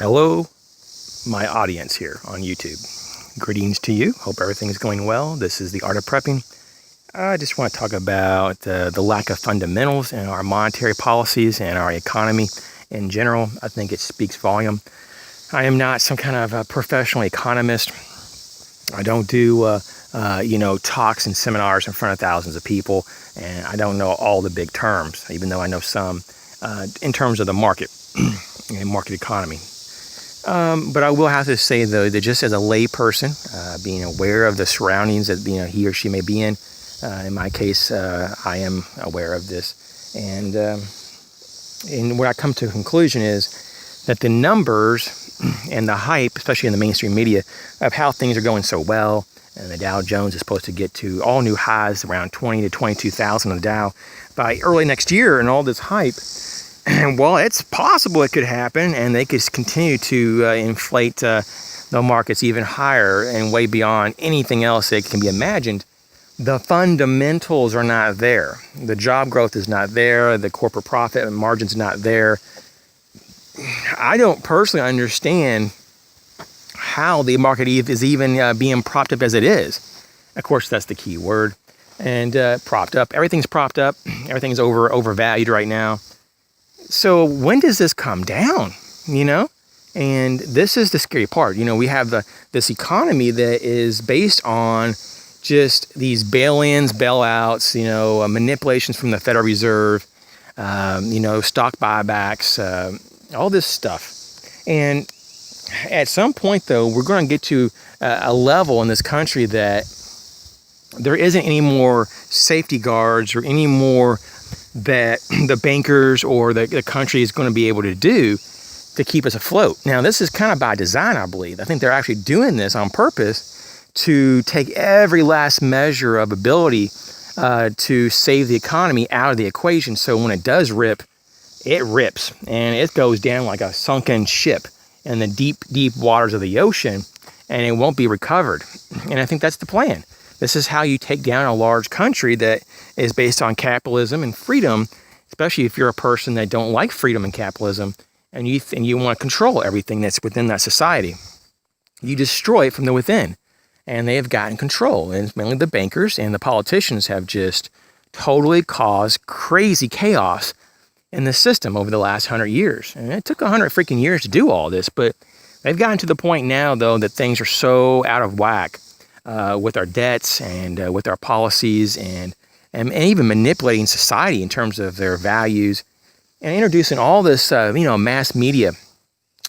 Hello, my audience here on YouTube. Greetings to you. Hope everything's going well. This is The Art of Prepping. I just want to talk about the lack of fundamentals in our monetary policies and our economy in general. I think it speaks volume. I am not some kind of a professional economist. I don't do talks and seminars in front of thousands of people, and I don't know all the big terms, even though I know some in terms of the market and market economy. But I will have to say, though, that just as a lay person, being aware of the surroundings that he or she may be in my case, I am aware of this. And what I come to a conclusion is that the numbers and the hype, especially in the mainstream media, of how things are going so well, and the Dow Jones is supposed to get to all new highs around 20 to 22,000 on the Dow by early next year, and all this hype. Well, it's possible it could happen, and they could continue to inflate the markets even higher and way beyond anything else that can be imagined. The fundamentals are not there. The job growth is not there. The corporate profit margin's not there. I don't personally understand how the market is even being propped up as it is. Of course, that's the key word. And propped up. Everything's propped up. Everything's overvalued right now. So when does this come down, And this is the scary part. We have this economy that is based on just these bail-ins, bailouts, manipulations from the Federal Reserve, stock buybacks, all this stuff. And at some point, though, we're going to get to a level in this country that there isn't any more safety guards or any more that the bankers or the country is going to be able to do to keep us afloat. Now, this is kind of by design, I believe. I think they're actually doing this on purpose to take every last measure of ability to save the economy out of the equation. So when it does rip, it rips and it goes down like a sunken ship in the deep, deep waters of the ocean, and it won't be recovered. And I think that's the plan. This is how you take down a large country that is based on capitalism and freedom, especially if you're a person that don't like freedom and capitalism, and you want to control everything that's within that society. You destroy it from the within, and they have gotten control. And mainly the bankers and the politicians have just totally caused crazy chaos in the system over the last 100 years. And it took 100 freaking years to do all this, but they've gotten to the point now, though, that things are so out of whack with our debts and with our policies and even manipulating society in terms of their values and introducing all this, mass media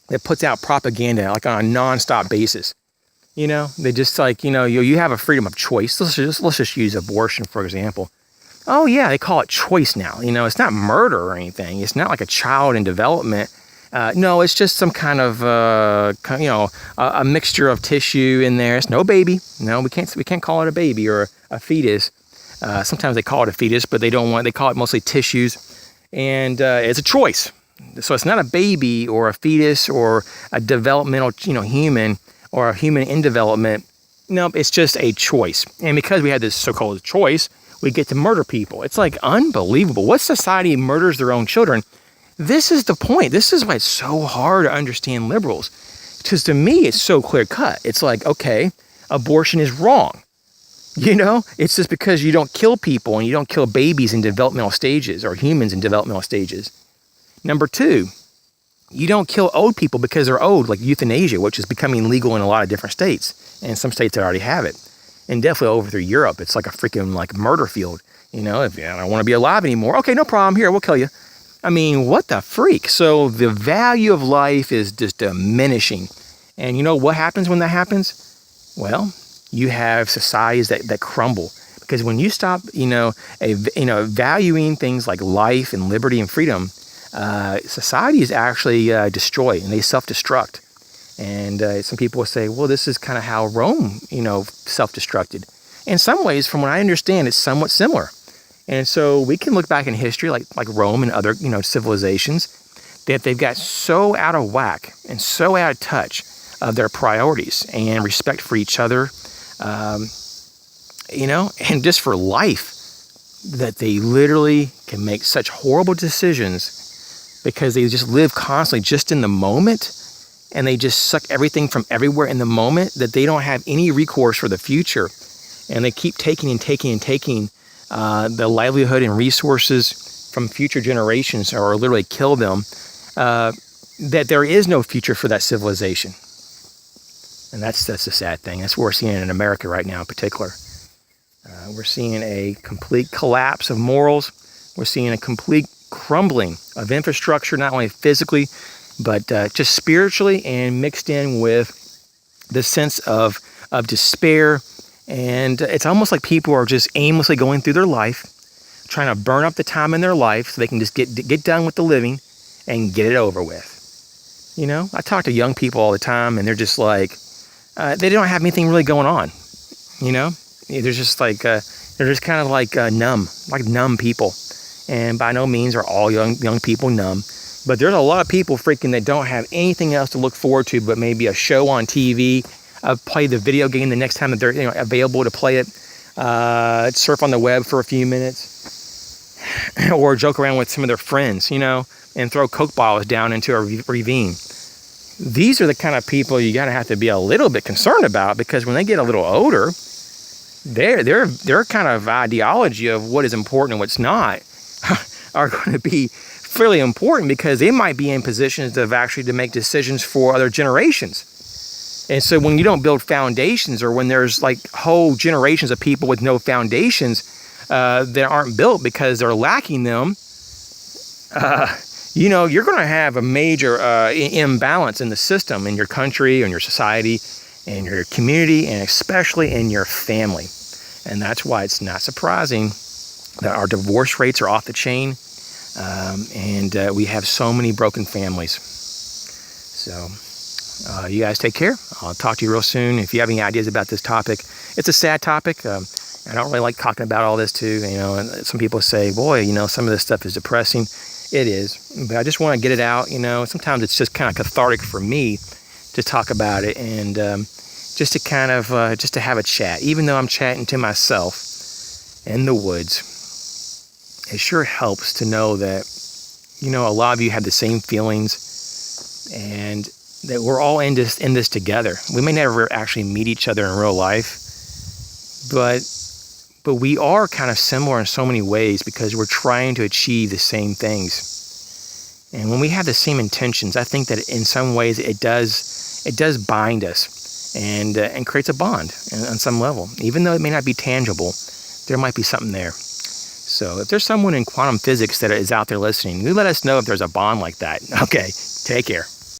that puts out propaganda like on a nonstop basis. They just you have a freedom of choice. Let's just use abortion, for example. Oh yeah, they call it choice now. It's not murder or anything. It's not like a child in development. No, it's just some kind of a mixture of tissue in there. It's no baby. No, we can't call it a baby or a fetus. Sometimes they call it a fetus, but they call it mostly tissues, and it's a choice. So it's not a baby or a fetus or a developmental human or a human in development. No, it's just a choice. And because we have this so-called choice, we get to murder people. It's like unbelievable. What society murders their own children? This is the point. This is why it's so hard to understand liberals. Because to me, it's so clear cut. It's like, okay, abortion is wrong. It's just because you don't kill people and you don't kill babies in developmental stages or humans in developmental stages. Number two, you don't kill old people because they're old, like euthanasia, which is becoming legal in a lot of different states. And some states that already have it. And definitely over through Europe, it's like a freaking murder field. If I don't want to be alive anymore, okay, no problem. Here, we'll kill you. I mean, what the freak? So the value of life is just diminishing. And you know what happens when that happens? Well, you have societies that crumble. Because when you stop, valuing things like life and liberty and freedom, societies actually destroy and they self-destruct. And some people will say, well, this is kind of how Rome, self-destructed. In some ways, from what I understand, it's somewhat similar. And so we can look back in history, like Rome and other, civilizations, that they've got so out of whack and so out of touch of their priorities and respect for each other, and just for life, that they literally can make such horrible decisions because they just live constantly just in the moment and they just suck everything from everywhere in the moment, that they don't have any recourse for the future. And they keep taking and taking and taking the livelihood and resources from future generations, or literally kill them, that there is no future for that civilization. And that's the sad thing. That's what we're seeing in America right now in particular. We're seeing a complete collapse of morals. We're seeing a complete crumbling of infrastructure, not only physically, but just spiritually, and mixed in with the sense of despair. And it's almost like people are just aimlessly going through their life, trying to burn up the time in their life so they can just get done with the living and get it over with. You know, I talk to young people all the time, and they're just like, they don't have anything really going on. You know, they're just like, they're just kind of like numb people. And by no means are all young people numb. But there's a lot of people freaking that don't have anything else to look forward to but maybe a show on TV, play the video game the next time that they're available to play it, surf on the web for a few minutes, or joke around with some of their friends, and throw Coke bottles down into a ravine. These are the kind of people you gotta have to be a little bit concerned about, because when they get a little older, their kind of ideology of what is important and what's not are going to be fairly important, because they might be in positions to make decisions for other generations. And so when you don't build foundations, or when there's like whole generations of people with no foundations that aren't built because they're lacking them, you're going to have a major imbalance in the system, in your country, in your society, in your community, and especially in your family. And that's why it's not surprising that our divorce rates are off the chain, and we have so many broken families. So you guys take care. I'll talk to you real soon. If you have any ideas about this topic, it's a sad topic. I don't really like talking about all this too. And some people say, boy, some of this stuff is depressing. It is, but I just want to get it out. Sometimes it's just kind of cathartic for me to talk about it, and just to kind of just to have a chat, even though I'm chatting to myself in the woods. It sure helps to know that, a lot of you have the same feelings, and that we're all in this together. We may never actually meet each other in real life, but we are kind of similar in so many ways, because we're trying to achieve the same things. And when we have the same intentions, I think that in some ways it does bind us, and creates a bond on some level. Even though it may not be tangible, there might be something there. So if there's someone in quantum physics that is out there listening, you let us know if there's a bond like that. Okay, take care.